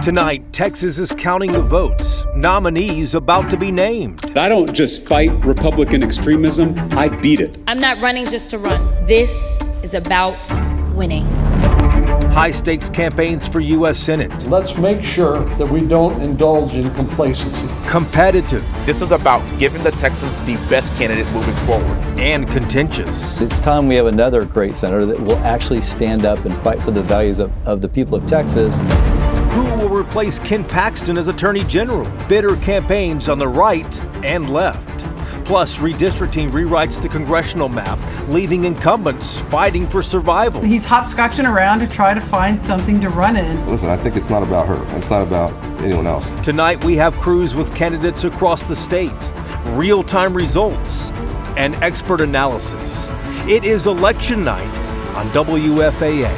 And tonight, Texas is counting the votes. Nominees about to be named. I don't just fight Republican extremism, I beat it. I'm not running just to run. This is about winning. High-stakes campaigns for U.S. Senate. Let's make sure that we don't indulge in complacency. Competitive. This is about giving the Texans the best candidate moving forward. And contentious. It's time we have another great senator that will actually stand up and fight for the values of the people of Texas. Who will replace Ken Paxton as Attorney General? Bitter campaigns on the right and left. Plus, redistricting rewrites the congressional map, leaving incumbents fighting for survival. He's hopscotching around to try to find something to run in. Listen, I think it's not about her. It's not about anyone else. Tonight, we have crews with candidates across the state, real-time results, and expert analysis. It is election night on WFAA.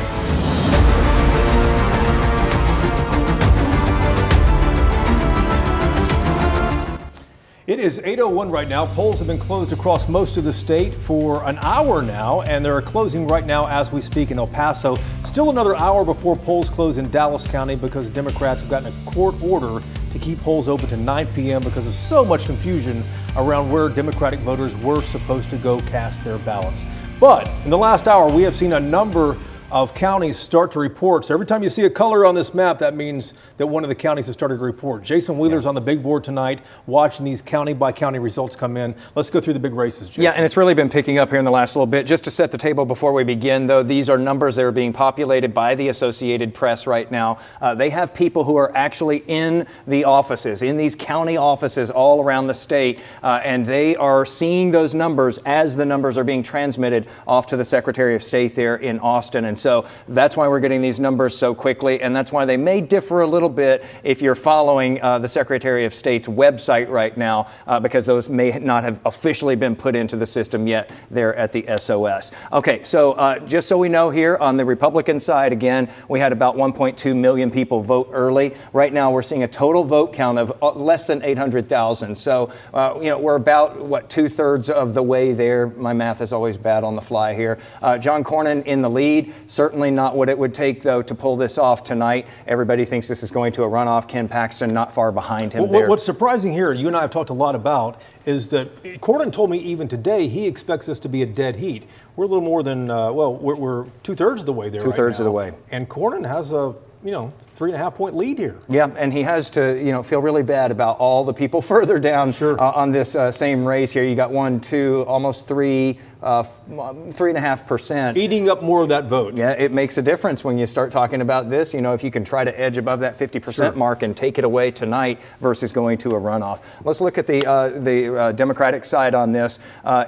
It is 8:01 right now. Polls have been closed across most of the state for an hour now, and they're closing right now as we speak in El Paso. Still another hour before polls close in Dallas County because Democrats have gotten a court order to keep polls open to 9 p.m. because of so much confusion around where Democratic voters were supposed to go cast their ballots. But in the last hour, we have seen a number of counties start to report. So every time you see a color on this map, that means that one of the counties has started to report. Jason Wheeler's on the big board tonight, watching these county by county results come in. Let's go through the big races, Jason. Yeah, and it's really been picking up here in the last little bit. Just to set the table before we begin, though, these are numbers that are being populated by the Associated Press right now. They have people who are actually in the offices, in these county offices all around the state, and they are seeing those numbers as the numbers are being transmitted off to the Secretary of State there in Austin. And so that's why we're getting these numbers so quickly, and that's why they may differ a little bit if you're following the Secretary of State's website right now, because those may not have officially been put into the system yet there at the SOS. Okay, so just so we know here on the Republican side, again, we had about 1.2 million people vote early. Right now we're seeing a total vote count of less than 800,000. So, we're about, what, 2/3 of the way there. My math is always bad on the fly here. John Cornyn in the lead. Certainly not what it would take, though, to pull this off tonight. Everybody thinks this is going to a runoff. Ken Paxton not far behind him there. What's surprising here, you and I have talked a lot about, is that Cornyn told me even today he expects this to be a dead heat. We're a little more than, we're 2/3 of the way there. Two-thirds of the way. And Cornyn has a 3.5 point lead here. Yeah, and he has to, feel really bad about all the people further down on this same race here. You got 1, 2, almost 3.5%. Eating up more of that vote. Yeah, it makes a difference when you start talking about this. If you can try to edge above that 50% mark and take it away tonight versus going to a runoff. Let's look at the Democratic side on this.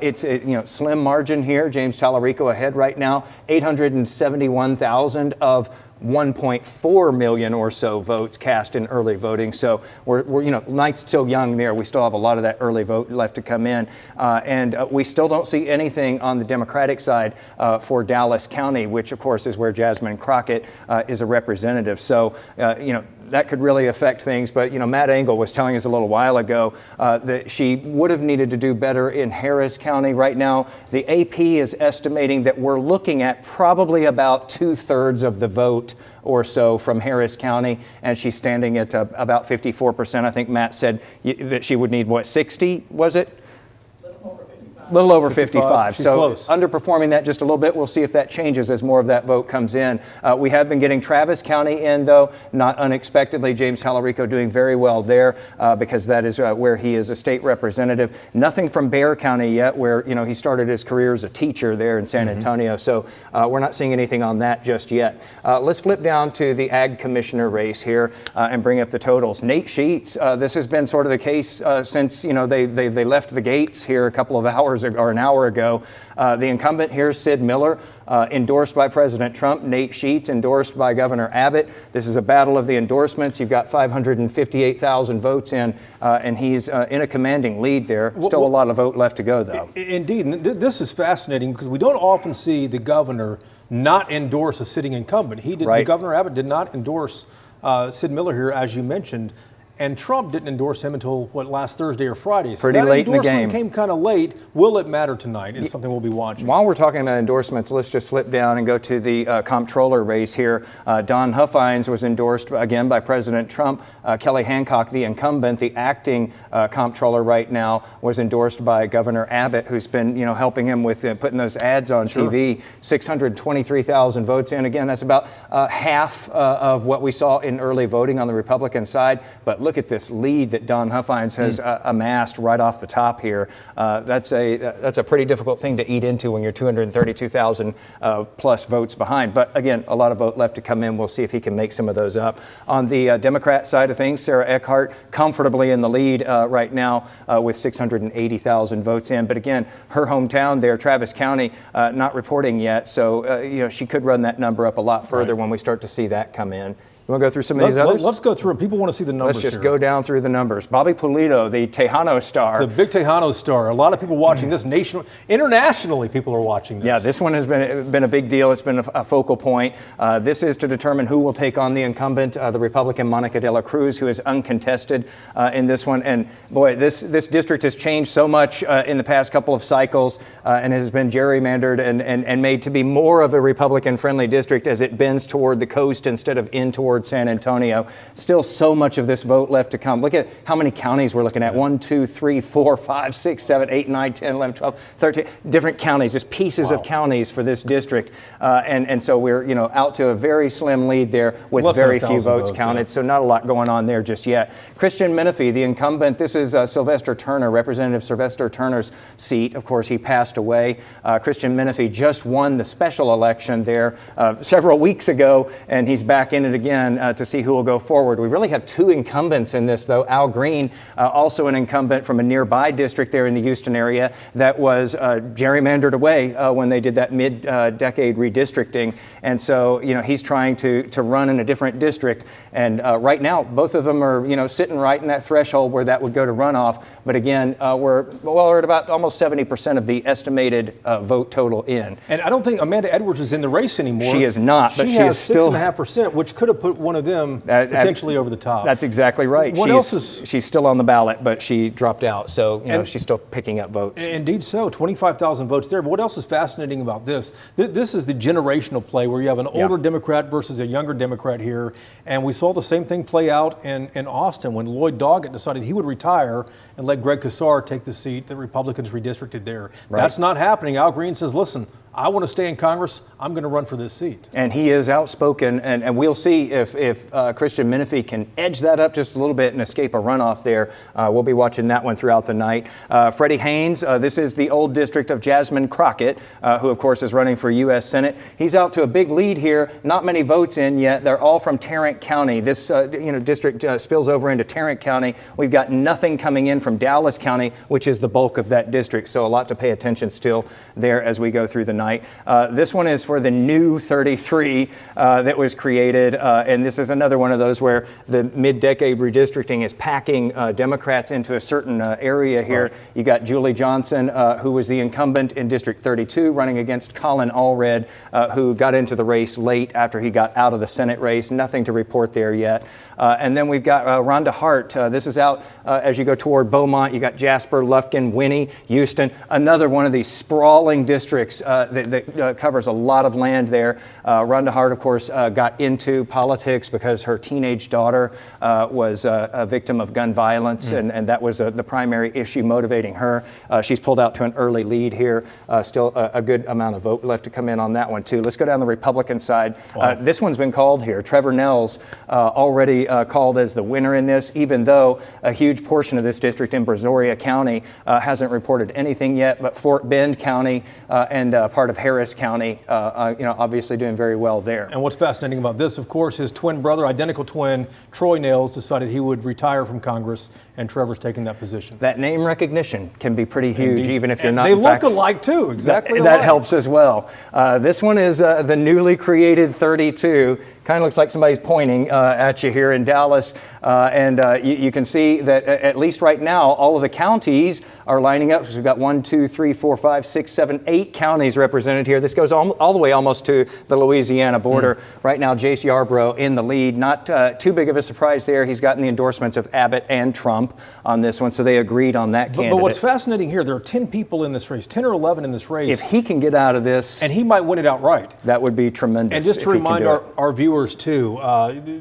It's slim margin here. James Tallarico ahead right now, 871,000 of 1.4 million or so votes cast in early voting. So we're night's still young there. We still have a lot of that early vote left to come in. And we still don't see anything on the Democratic side for Dallas County, which of course is where Jasmine Crockett is a representative. So, that could really affect things. But, Matt Engel was telling us a little while ago that she would have needed to do better in Harris County. Right now, the AP is estimating that we're looking at probably about 2/3 of the vote or so from Harris County, and she's standing at about 54%. I think Matt said that she would need, 60, was it? A little over 55. She's so close. Underperforming that just a little bit. We'll see if that changes as more of that vote comes in. We have been getting Travis County in, though, not unexpectedly. James Tallarico doing very well there because that is where he is a state representative. Nothing from Bexar County yet, where he started his career as a teacher there in San Antonio. So we're not seeing anything on that just yet. Let's flip down to the Ag Commissioner race here and bring up the totals. Nate Sheets, this has been sort of the case since they left the gates here a couple of hours or an hour ago. The incumbent here, Sid Miller, endorsed by President Trump. Nate Sheets endorsed by Governor Abbott. This is a battle of the endorsements. You've got 558,000 votes in, and he's in a commanding lead there. Still a lot of vote left to go, though. Indeed. This is fascinating because we don't often see the governor not endorse a sitting incumbent. He did. Right. The Governor Abbott did not endorse Sid Miller here, as you mentioned. And Trump didn't endorse him until, last Thursday or Friday. So Pretty that late in the game. endorsement came kind of late. Will it matter tonight is something we'll be watching. While we're talking about endorsements, let's just flip down and go to the comptroller race here. Don Huffines was endorsed again by President Trump. Kelly Hancock, the incumbent, the acting comptroller right now, was endorsed by Governor Abbott, who's been helping him with putting those ads on TV. 623,000 votes in. Again, that's about half of what we saw in early voting on the Republican side. But look at this lead that Don Huffines has amassed right off the top here. That's a pretty difficult thing to eat into when you're 232,000 plus votes behind. But again, a lot of vote left to come in. We'll see if he can make some of those up. On the Democrat side of things, Sarah Eckhart comfortably in the lead right now with 680,000 votes in. But again, her hometown there, Travis County, not reporting yet. So she could run that number up a lot further when we start to see that come in. You want to go through some of these others? Let's go through it. People want to see the numbers. Let's just here. go down through the numbers. Bobby Pulido, the Tejano star. The big Tejano star. A lot of people watching this internationally. People are watching this. Yeah, this one has been a big deal. It's been a focal point. This is to determine who will take on the incumbent, the Republican Monica De La Cruz, who is uncontested in this one. And boy, this district has changed so much in the past couple of cycles and has been gerrymandered and made to be more of a Republican-friendly district as it bends toward the coast instead of in toward San Antonio. Still so much of this vote left to come. Look at how many counties we're looking at. 1, 2, 3, 4, 5, 6, 7, 8, 9, 10, 11, 12, 13 different counties, just pieces of counties for this district. And so we're out to a very slim lead there with very few votes counted. So not a lot going on there just yet. Christian Menifee, the incumbent, this is Sylvester Turner, Representative Sylvester Turner's seat. Of course, he passed away. Christian Menifee just won the special election there several weeks ago, and he's back in it again to see who will go forward. We really have two incumbents in this, though. Al Green, also an incumbent from a nearby district there in the Houston area that was gerrymandered away when they did that mid-decade redistricting. And so, he's trying to run in a different district. And right now, both of them are, sitting right in that threshold where that would go to runoff. But again, we're at about almost 70% of the estimated vote total in. And I don't think Amanda Edwards is in the race anymore. She is not, but she has is still 6.5%, which could have put one of them potentially over the top. That's exactly right. She's still on the ballot, but she dropped out. So, she's still picking up votes. Indeed so. 25,000 votes there. But what else is fascinating about this? This is the generational play where you have an older Democrat versus a younger Democrat here. And we saw the same thing play out in Austin when Lloyd Doggett decided he would retire and let Greg Casar take the seat that Republicans redistricted there. Right. That's not happening. Al Green says, listen, I want to stay in Congress. I'm going to run for this seat. And he is outspoken, and we'll see if Christian Menifee can edge that up just a little bit and escape a runoff there. We'll be watching that one throughout the night. Freddie Haynes, this is the old district of Jasmine Crockett, who, of course, is running for U.S. Senate. He's out to a big lead here. Not many votes in yet. They're all from Tarrant County. This district spills over into Tarrant County. We've got nothing coming in from Dallas County, which is the bulk of that district. So a lot to pay attention still there as we go through the night. This one is for the new 33 that was created, and this is another one of those where the mid-decade redistricting is packing Democrats into a certain area here. Right. You got Julie Johnson, who was the incumbent in District 32, running against Colin Allred, who got into the race late after he got out of the Senate race. Nothing to report there yet. And then we've got Rhonda Hart. This is out as you go toward Beaumont. You got Jasper, Lufkin, Winnie, Houston. Another one of these sprawling districts that covers a lot of land there. Rhonda Hart, of course, got into politics because her teenage daughter was a victim of gun violence, and that was the primary issue motivating her. She's pulled out to an early lead here. Still a good amount of vote left to come in on that one, too. Let's go down the Republican side. Wow. This one's been called here. Trevor Nels already called as the winner in this, even though a huge portion of this district in Brazoria County hasn't reported anything yet, but Fort Bend County and part of Harris County, obviously doing very well there. And what's fascinating about this, of course, his twin brother, identical twin, Troy Nels, decided he would retire from Congress, and Trevor's taking that position. That name recognition can be pretty huge, indeed, even if you're not. They look alike, too, exactly that helps as well. This one is the newly created 32, kind of looks like somebody's pointing at you here in Dallas. You can see that at least right now, all of the counties are lining up. So we've got 1, 2, 3, 4, 5, 6, 7, 8 counties represented here. This goes all the way almost to the Louisiana border. Right now, Jace Yarborough in the lead. Not too big of a surprise there. He's gotten the endorsements of Abbott and Trump on this one, so they agreed on that candidate. But what's fascinating here, there are 10 people in this race, 10 or 11 in this race. If he can get out of this, and he might win it outright. That would be tremendous. And just to remind our viewers too,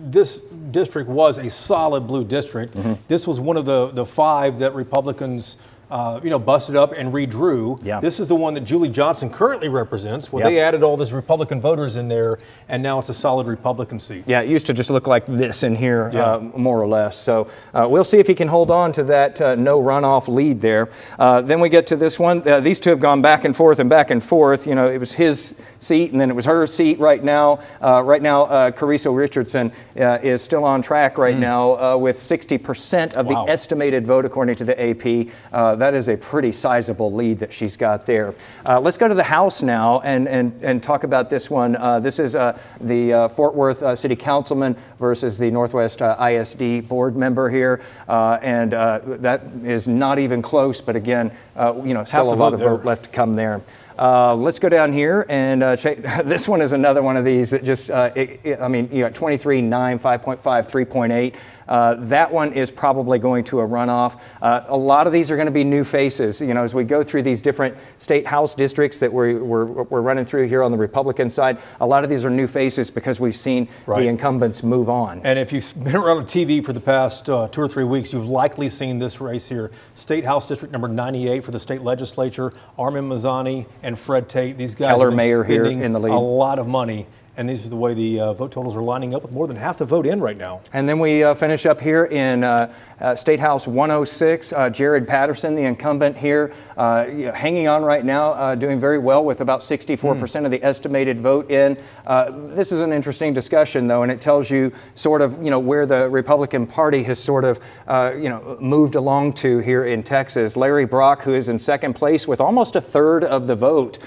this district was a solid blue district. This was one of the 5 that Republicans busted up and redrew. Yeah. This is the one that Julie Johnson currently represents, where they added all these Republican voters in there, and now it's a solid Republican seat. Yeah, it used to just look like this in here, more or less. So we'll see if he can hold on to that no runoff lead there. Then we get to this one. These two have gone back and forth and back and forth. You know, it was his seat, and then it was her seat right now. Carrizo Richardson is still on track right now with 60% of the estimated vote, according to the AP. That is a pretty sizable lead that she's got there. Let's go to the House now and talk about this one. This is the Fort Worth City Councilman versus the Northwest ISD board member here, and that is not even close. But again, still a lot of vote left to come there. Let's go down here and check. This one is another one of these that just, you got 23, 9, 5.5, 3.8. That one is probably going to a runoff. A lot of these are going to be new faces. As we go through these different state house districts that we're running through here on the Republican side, a lot of these are new faces because we've seen the incumbents move on. And if you've been around TV for the past 2 or 3 weeks, you've likely seen this race here. State House District number 98 for the state legislature, Armin Mazzani and Fred Tate. These guys Keller are Mayor here spending in the lead. A lot of money. And this is the way the vote totals are lining up, with more than half the vote in right now. And then we finish up here in State House 106. Jared Patterson, the incumbent here, hanging on right now, doing very well with about 64% of the estimated vote in. This is an interesting discussion, though, and it tells you sort of, where the Republican Party has sort of, moved along to here in Texas. Larry Brock, who is in second place with almost a third of the vote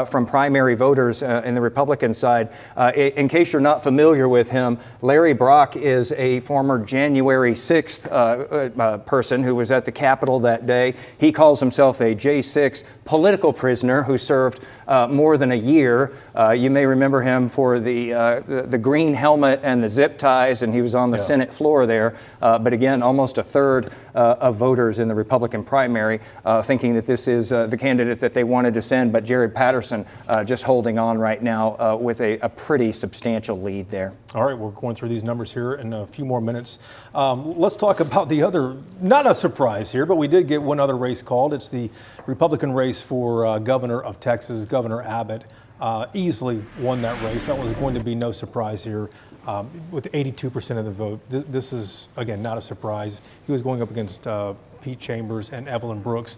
from primary voters in the Republican side. In case you're not familiar with him, Larry Brock is a former January 6th person who was at the Capitol that day. He calls himself a J6 political prisoner who served more than a year. You may remember him for the green helmet and the zip ties, and he was on the Senate floor there. But again, almost a third of voters in the Republican primary thinking that this is the candidate that they wanted to send. But Jared Patterson just holding on right now with a pretty substantial lead there. All right, we're going through these numbers here in a few more minutes. Let's talk about the other, not a surprise here, but we did get one other race called. It's the Republican race for governor of Texas. Governor Abbott easily won that race. That was going to be no surprise here with 82% of the vote. This is, again, not a surprise. He was going up against Pete Chambers and Evelyn Brooks.